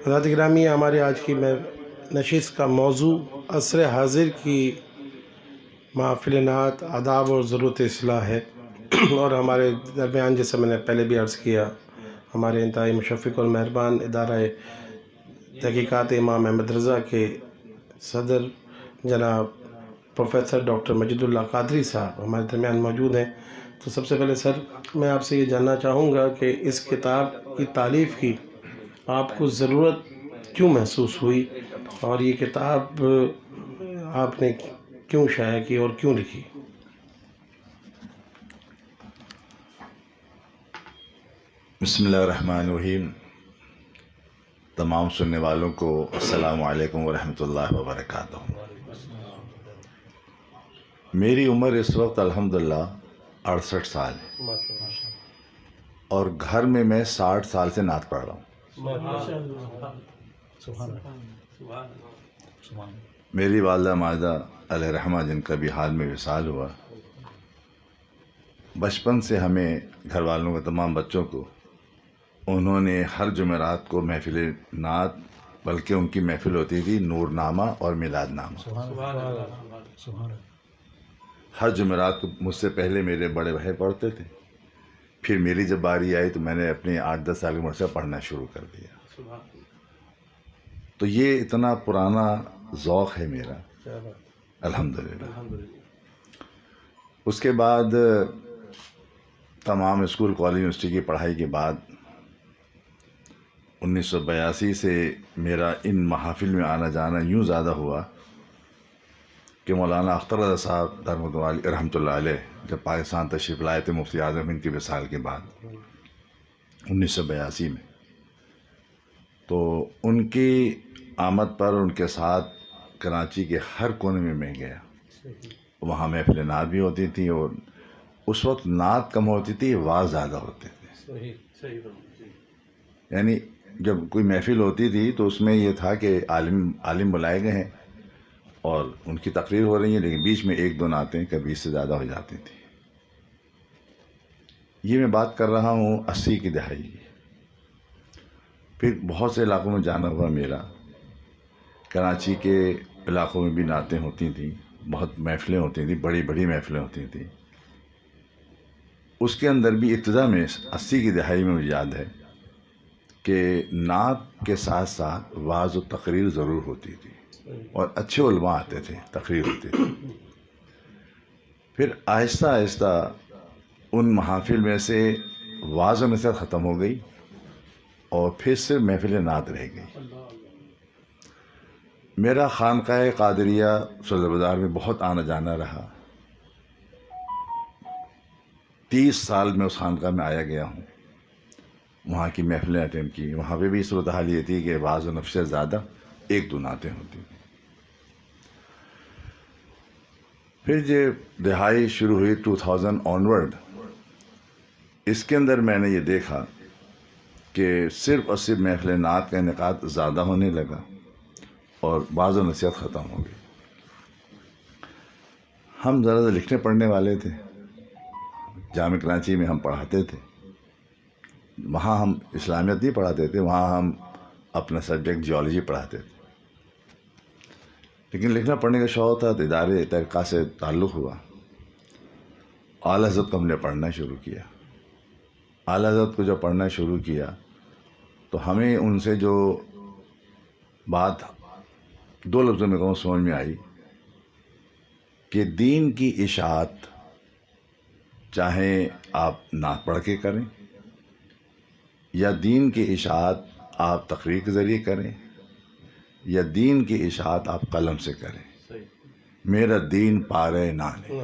حضرات گرامی، ہماری آج کی نشست کا موضوع عصر حاضر کی محافل نعت آداب اور ضرورت اصلاح ہے، اور ہمارے درمیان، جیسے میں نے پہلے بھی عرض کیا، ہمارے انتہائی مشفق اور مہربان ادارہ تحقیقات امام احمد رضا کے صدر جناب پروفیسر ڈاکٹر مجید اللہ قادری صاحب ہمارے درمیان موجود ہیں۔ تو سب سے پہلے سر، میں آپ سے یہ جاننا چاہوں گا کہ اس کتاب کی تالیف کی آپ کو ضرورت کیوں محسوس ہوئی، اور یہ کتاب آپ نے کیوں شائع کی اور کیوں لکھی؟ بسم اللہ الرحمن الرحیم۔ تمام سننے والوں کو السلام علیکم ورحمۃ اللہ وبرکاتہ۔ میری عمر اس وقت الحمدللہ 68 سال ہے، اور گھر میں 60 سال سے نعت پڑھ رہا ہوں۔ میری والدہ ماجدہ علیہ رحمہ، جن کا بھی حال میں وصال ہوا، بچپن سے ہمیں گھر والوں کو، تمام بچوں کو، انہوں نے ہر جمعرات کو محفل نعت، بلکہ ان کی محفل ہوتی تھی نور نامہ اور میلاد نامہ۔ ہر جمعرات کو مجھ سے پہلے میرے بڑے بھائی پڑھتے تھے، پھر میری جب باری آئی تو میں نے اپنی 8-10 سال کی عمر سے پڑھنا شروع کر دیا۔ تو یہ اتنا پرانا ذوق ہے میرا، الحمدللہ۔ اس کے بعد تمام اسکول، کالج، یونیورسٹی کی پڑھائی کے بعد 1982 سے میرا ان محافل میں آنا جانا یوں زیادہ ہوا کہ مولانا اختر رضا صاحب رحمۃ اللہ علیہ جب پاکستان تشریف لائے تھے مفتی اعظم ہند کی وصال کے بعد 1982 میں، تو ان کی آمد پر ان کے ساتھ کراچی کے ہر کونے میں گیا۔ وہاں محفل نعت بھی ہوتی تھی، اور اس وقت نعت کم ہوتی تھی، واعظ زیادہ ہوتے تھے۔ یعنی جب کوئی محفل ہوتی تھی تو اس میں یہ تھا کہ عالم بلائے گئے ہیں اور ان کی تقریر ہو رہی ہے، لیکن بیچ میں 1-2 نعتیں کبھی اس سے زیادہ ہو جاتی تھی۔ یہ میں بات کر رہا ہوں 80 کی دہائی کی۔ پھر بہت سے علاقوں میں جانا ہوا میرا، کراچی کے علاقوں میں بھی نعتیں ہوتی تھیں، بہت محفلیں ہوتی تھیں، بڑی بڑی محفلیں ہوتی تھیں۔ اس کے اندر بھی ابتدا میں 80 کی دہائی میں مجھے یاد ہے کہ نعت کے ساتھ ساتھ وعظ و تقریر ضرور ہوتی تھی، اور اچھے علماء آتے تھے، تقریر ہوتی تھی۔ پھر آہستہ آہستہ ان محافل میں سے وعظ و نصیحت ختم ہو گئی، اور پھر صرف محفل نعت رہ گئی۔ میرا خانقاہ قادریہ صدر بازار میں بہت آنا جانا رہا۔ 30 سال میں اس خانقاہ میں آیا گیا ہوں، وہاں کی محفلیں اٹینڈ کی۔ وہاں پہ بھی صورتحال یہ تھی کہ وعظ و نصیحت سے زیادہ 1-2 نعتیں ہوتی تھیں۔ پھر جب دہائی شروع ہوئی 2000 آنورڈ، اس کے اندر میں نے یہ دیکھا کہ صرف اور صرف محفل نعت کا انعقاد زیادہ ہونے لگا، اور وعظ و نصیحت ختم ہو گئی۔ ہم ذرا لکھنے پڑھنے والے تھے، جامع کراچی میں ہم پڑھاتے تھے۔ وہاں ہم اسلامیت نہیں پڑھاتے تھے، وہاں ہم اپنا سبجیکٹ جیولوجی پڑھاتے تھے، لیکن لکھنا پڑھنے کا شوق تھا تو ادارے تحقیقات سے تعلق ہوا۔ اعلیٰ حضرت کو ہم نے پڑھنا شروع کیا۔ اعلیٰ حضرت کو جب پڑھنا شروع کیا تو ہمیں ان سے جو بات 2 لفظوں میں کہوں سمجھ میں آئی کہ دین کی اشاعت چاہے آپ نعت پڑھ کے کریں، یا دین کی اشاعت آپ تقریر کے ذریعے کریں، یا دین کی اشاعت آپ قلم سے کریں، میرا دین پارے نان ہے۔